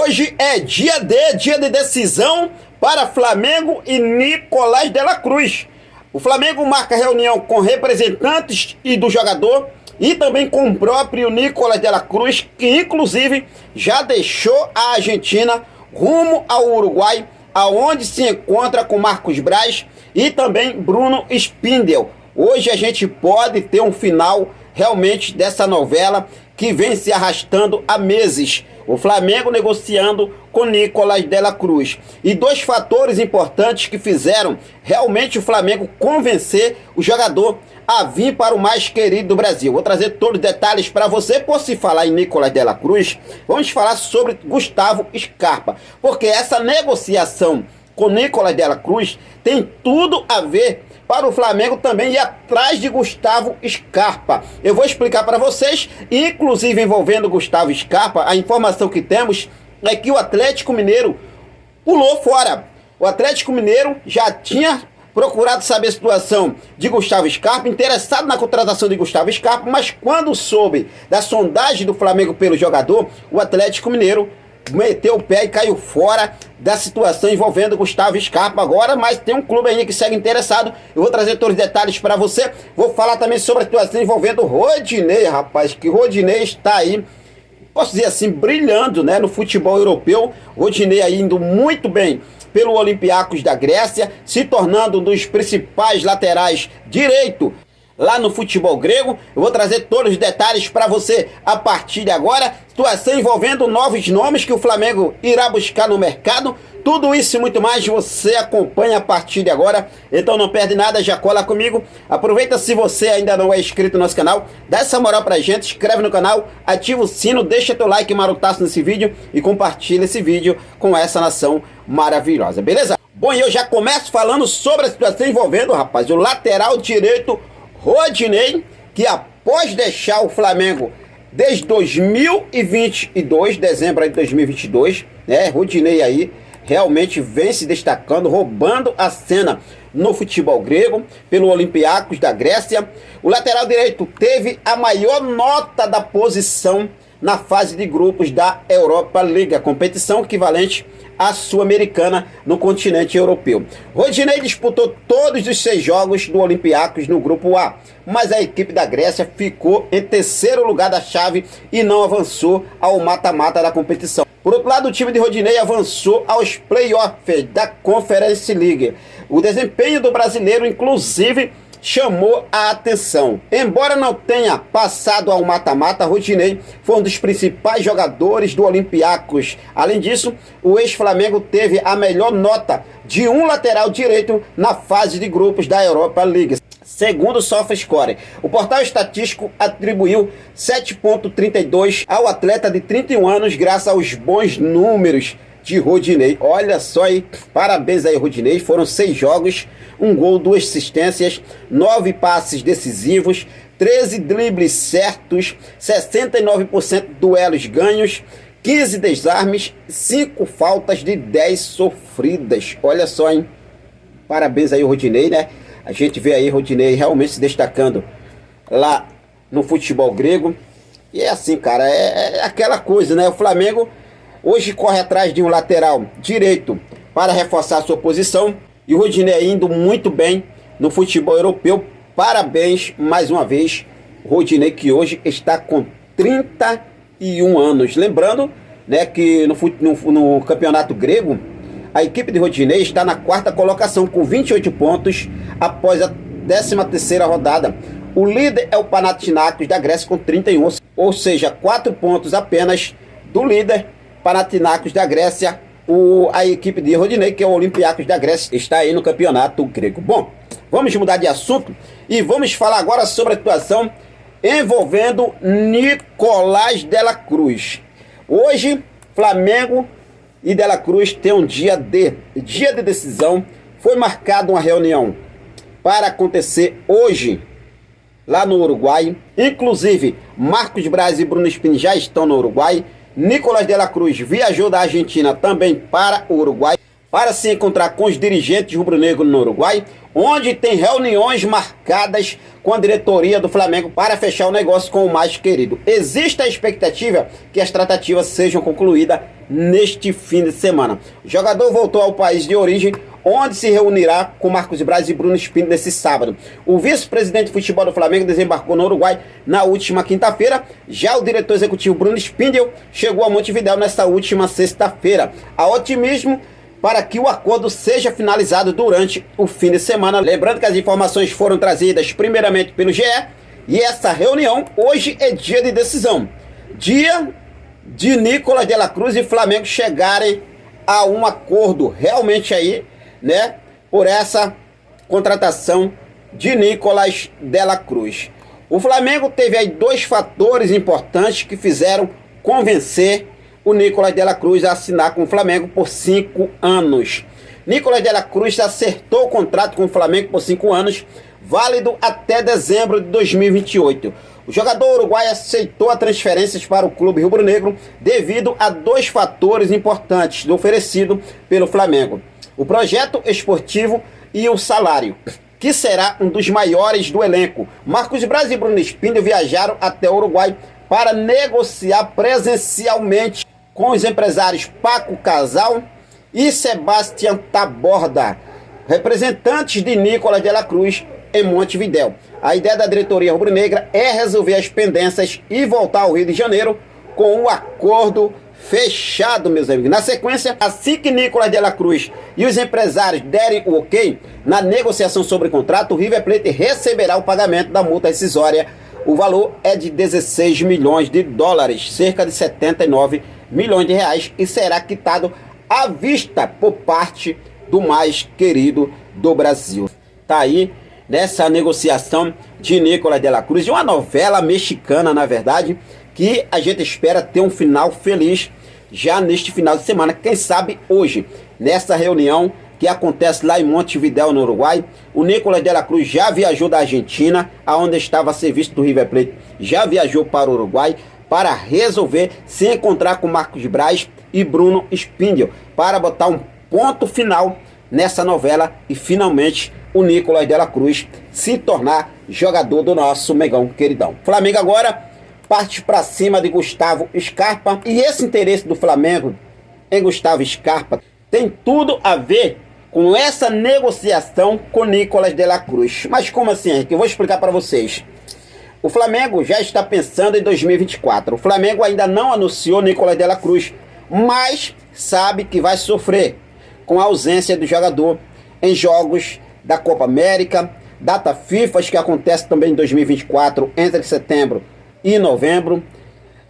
Hoje é dia de decisão para Flamengo e Nicolás de la Cruz. O Flamengo marca reunião com representantes e do jogador e também com o próprio Nicolás de la Cruz, que inclusive já deixou a Argentina rumo ao Uruguai, aonde se encontra com Marcos Braz e também Bruno Spindel. Hoje a gente pode ter um final realmente dessa novela que vem se arrastando há meses. O Flamengo negociando com Nicolás de la Cruz. E dois fatores importantes que fizeram realmente o Flamengo convencer o jogador a vir para o mais querido do Brasil. Vou trazer todos os detalhes para você. Por se falar em Nicolás de la Cruz, vamos falar sobre Gustavo Scarpa. Porque essa negociação com Nicolás de la Cruz tem tudo a ver para o Flamengo também ir atrás de Gustavo Scarpa. Eu vou explicar para vocês, inclusive envolvendo Gustavo Scarpa, a informação que temos é que o Atlético Mineiro pulou fora. O Atlético Mineiro já tinha procurado saber a situação de Gustavo Scarpa, interessado na contratação de Gustavo Scarpa, mas quando soube da sondagem do Flamengo pelo jogador, o Atlético Mineiro meteu o pé e caiu fora da situação envolvendo Gustavo Scarpa agora, mas tem um clube ainda que segue interessado. Eu vou trazer todos os detalhes para você. Vou falar também sobre a situação envolvendo Rodinei, rapaz, que Rodinei está aí, posso dizer assim, brilhando, né, no futebol europeu. Rodinei aí indo muito bem pelo Olympiacos da Grécia, se tornando um dos principais laterais direito lá no futebol grego. Eu vou trazer todos os detalhes para você a partir de agora. Situação envolvendo novos nomes que o Flamengo irá buscar no mercado. Tudo isso e muito mais você acompanha a partir de agora. Então não perde nada, já cola comigo. Aproveita, se você ainda não é inscrito no nosso canal, dá essa moral pra gente, inscreve no canal, ativa o sino, deixa teu like marotaço nesse vídeo e compartilha esse vídeo com essa nação maravilhosa, beleza? Bom, e eu já começo falando sobre a situação envolvendo, rapaz, o lateral direito Rodinei, que após deixar o Flamengo desde 2022, dezembro de 2022, né, Rodinei aí realmente vem se destacando, roubando a cena no futebol grego, pelo Olympiacos da Grécia. O lateral direito teve a maior nota da posição na fase de grupos da Europa League, a competição equivalente à Sul-Americana no continente europeu. Rodinei disputou todos os 6 jogos do Olympiacos no grupo A, mas a equipe da Grécia ficou em terceiro lugar da chave e não avançou ao mata-mata da competição. Por outro lado, o time de Rodinei avançou aos playoffs da Conference League. O desempenho do brasileiro, inclusive, chamou a atenção. Embora não tenha passado ao mata-mata, Rodinei foi um dos principais jogadores do Olympiacos. Além disso, o ex-Flamengo teve a melhor nota de um lateral direito na fase de grupos da Europa League, segundo o SofaScore. O portal estatístico atribuiu 7,32 ao atleta de 31 anos graças aos bons números de Rodinei. Olha só aí, parabéns aí, Rodinei. Foram 6 jogos, 1 gol, 2 assistências, 9 passes decisivos, 13 dribles certos, 69% duelos ganhos, 15 desarmes, 5 faltas de 10 sofridas. Olha só, hein? Parabéns aí, Rodinei, né? A gente vê aí Rodinei realmente se destacando lá no futebol grego. E é assim, cara, é aquela coisa, né? O Flamengo hoje corre atrás de um lateral direito para reforçar a sua posição. E o Rodinei indo muito bem no futebol europeu. Parabéns mais uma vez, Rodinei, que hoje está com 31 anos. Lembrando, né, que no campeonato grego, a equipe de Rodinei está na 4ª colocação com 28 pontos após a 13ª rodada. O líder é o Panathinaikos da Grécia com 31, ou seja, 4 pontos apenas do líder Panathinaikos da Grécia. A equipe de Rodinei, que é o Olympiacos da Grécia, está aí no campeonato grego. Bom, vamos mudar de assunto e vamos falar agora sobre a situação envolvendo Nicolás de la Cruz. Hoje, Flamengo e de la Cruz tem um dia de decisão. Foi marcada uma reunião para acontecer hoje lá no Uruguai. Inclusive, Marcos Braz e Bruno Spindel já estão no Uruguai. Nicolás de la Cruz viajou da Argentina também para o Uruguai para se encontrar com os dirigentes rubro-negros no Uruguai. onde tem reuniões marcadas com a diretoria do Flamengo para fechar o negócio com o mais querido. Existe a expectativa que as tratativas sejam concluídas neste fim de semana. O jogador voltou ao país de origem, onde se reunirá com Marcos Braz e Bruno Spindel nesse sábado. O vice-presidente de futebol do Flamengo desembarcou no Uruguai na última quinta-feira. Já o diretor executivo Bruno Spindel chegou a Montevidéu nesta última sexta-feira. Há otimismo para que o acordo seja finalizado durante o fim de semana. Lembrando que as informações foram trazidas primeiramente pelo GE, e essa reunião hoje é dia de decisão. Dia de Nicolás de la Cruz e Flamengo chegarem a um acordo realmente aí, né, por essa contratação de Nicolás de la Cruz. O Flamengo teve aí dois fatores importantes que fizeram convencer o Nicolás de la Cruz a assinar com o Flamengo por 5 anos. Nicolás de la Cruz acertou o contrato com o Flamengo por 5 anos, válido até dezembro de 2028. O jogador uruguaio aceitou as transferências para o clube rubro-negro devido a dois fatores importantes oferecido pelo Flamengo: o projeto esportivo e o salário, que será um dos maiores do elenco. Marcos Braz e Bruno Spindel viajaram até o Uruguai para negociar presencialmente com os empresários Paco Casal e Sebastião Taborda, representantes de Nicolás de la Cruz em Montevidéu. A ideia da diretoria rubro-negra é resolver as pendências e voltar ao Rio de Janeiro com um acordo fechado, meus amigos. Na sequência, assim que Nicolás de la Cruz e os empresários derem o ok na negociação sobre o contrato, o River Plate receberá o pagamento da multa rescisória. O valor é de 16 milhões de dólares, cerca de 79 milhões de reais, e será quitado à vista por parte do mais querido do Brasil. Tá aí nessa negociação de Nicolás de la Cruz, de uma novela mexicana, na verdade, que a gente espera ter um final feliz já neste final de semana, quem sabe hoje, nessa reunião que acontece lá em Montevidéu, no Uruguai. O Nicolás de la Cruz já viajou da Argentina, aonde estava a serviço do River Plate, já viajou para o Uruguai para resolver se encontrar com Marcos Braz e Bruno Spindel, para botar um ponto final nessa novela e finalmente o Nicolás de la Cruz se tornar jogador do nosso Megão queridão. Flamengo agora parte para cima de Gustavo Scarpa, e esse interesse do Flamengo em Gustavo Scarpa tem tudo a ver com essa negociação com Nicolás de la Cruz. Mas como assim, Henrique? Eu vou explicar para vocês. O Flamengo já está pensando em 2024. O Flamengo ainda não anunciou Nicolás de la Cruz, mas sabe que vai sofrer com a ausência do jogador em jogos da Copa América, data FIFA, que acontece também em 2024, entre setembro e novembro.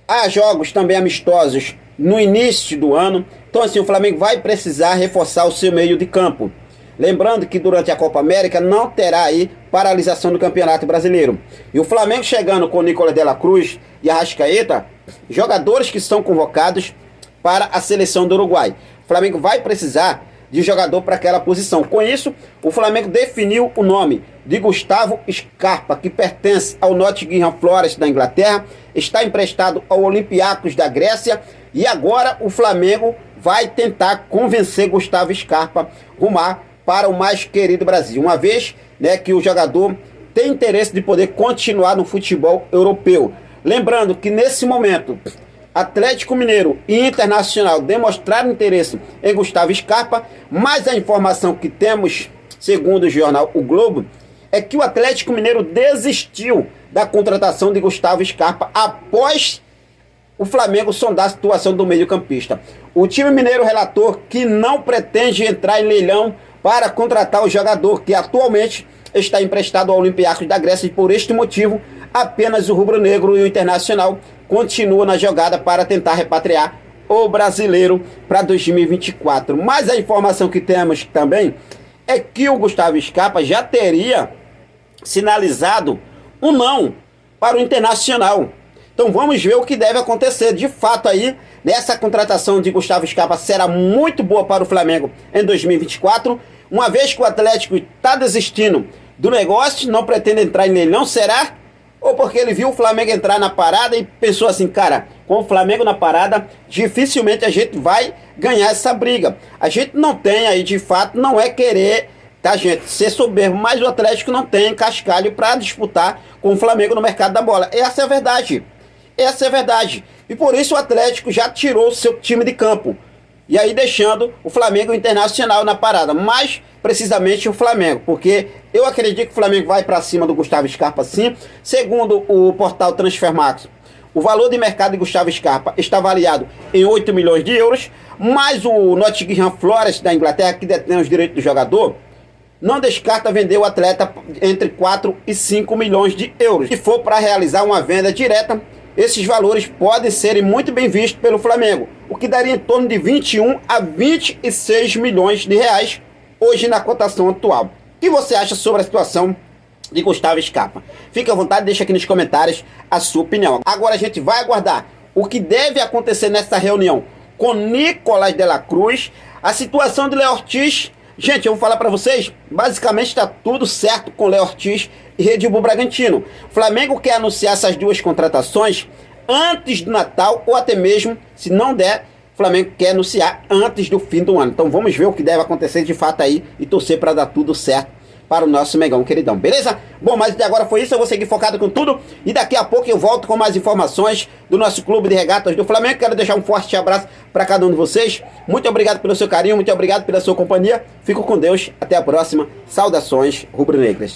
Há jogos também amistosos no início do ano. Então assim, o Flamengo vai precisar reforçar o seu meio de campo. Lembrando que durante a Copa América não terá aí paralisação do Campeonato Brasileiro. E o Flamengo chegando com o Nicolás de la Cruz e Arrascaeta, jogadores que são convocados para a seleção do Uruguai. O Flamengo vai precisar de jogador para aquela posição. Com isso, o Flamengo definiu o nome de Gustavo Scarpa, que pertence ao Nottingham Forest da Inglaterra, está emprestado ao Olympiacos da Grécia, e agora o Flamengo vai tentar convencer Gustavo Scarpa rumar para o mais querido Brasil, uma vez, né, que o jogador tem interesse de poder continuar no futebol europeu. Lembrando que nesse momento Atlético Mineiro e Internacional demonstraram interesse em Gustavo Scarpa, mas a informação que temos, segundo o jornal O Globo, é que o Atlético Mineiro desistiu da contratação de Gustavo Scarpa após o Flamengo sondar a situação do meio-campista. O time mineiro relatou que não pretende entrar em leilão para contratar o jogador, que atualmente está emprestado ao Olympiacos da Grécia, e por este motivo apenas o rubro-negro e o Internacional continuam na jogada para tentar repatriar o brasileiro para 2024. Mas a informação que temos também é que o Gustavo Scarpa já teria sinalizado um não para o Internacional. Então vamos ver o que deve acontecer. De fato aí, nessa contratação de Gustavo Scarpa será muito boa para o Flamengo em 2024, uma vez que o Atlético está desistindo do negócio, não pretende entrar em leilão, será? Ou porque ele viu o Flamengo entrar na parada e pensou assim, cara, com o Flamengo na parada, dificilmente a gente vai ganhar essa briga. A gente não tem aí, de fato, não é querer tá, gente? Ser soberbo, mas o Atlético não tem cascalho para disputar com o Flamengo no mercado da bola. Essa é a verdade. Essa é a verdade. E por isso o Atlético já tirou o seu time de campo. E aí deixando o Flamengo Internacional na parada. Mais precisamente o Flamengo. Porque eu acredito que o Flamengo vai para cima do Gustavo Scarpa sim. Segundo o portal Transfermarkt, o valor de mercado de Gustavo Scarpa está avaliado em 8 milhões de euros. Mas o Nottingham Forest da Inglaterra, que detém os direitos do jogador, não descarta vender o atleta entre 4 e 5 milhões de euros. Se for para realizar uma venda direta, esses valores podem ser muito bem vistos pelo Flamengo, o que daria em torno de 21 a 26 milhões de reais hoje na cotação atual. O que você acha sobre a situação de Gustavo Scarpa? Fique à vontade, deixa aqui nos comentários a sua opinião. Agora a gente vai aguardar o que deve acontecer nessa reunião com Nicolás de la Cruz, a situação de Léo Ortiz. Gente, eu vou falar para vocês, basicamente está tudo certo com Léo Ortiz e Red Bull Bragantino. O Flamengo quer anunciar essas duas contratações antes do Natal, ou até mesmo, se não der, o Flamengo quer anunciar antes do fim do ano. Então vamos ver o que deve acontecer de fato aí e torcer para dar tudo certo para o nosso Mengão queridão, beleza? Bom, mas até agora foi isso, eu vou seguir focado com tudo e daqui a pouco eu volto com mais informações do nosso clube de regatas do Flamengo. Quero deixar um forte abraço para cada um de vocês, muito obrigado pelo seu carinho, muito obrigado pela sua companhia, fico com Deus, até a próxima, saudações rubro-negras.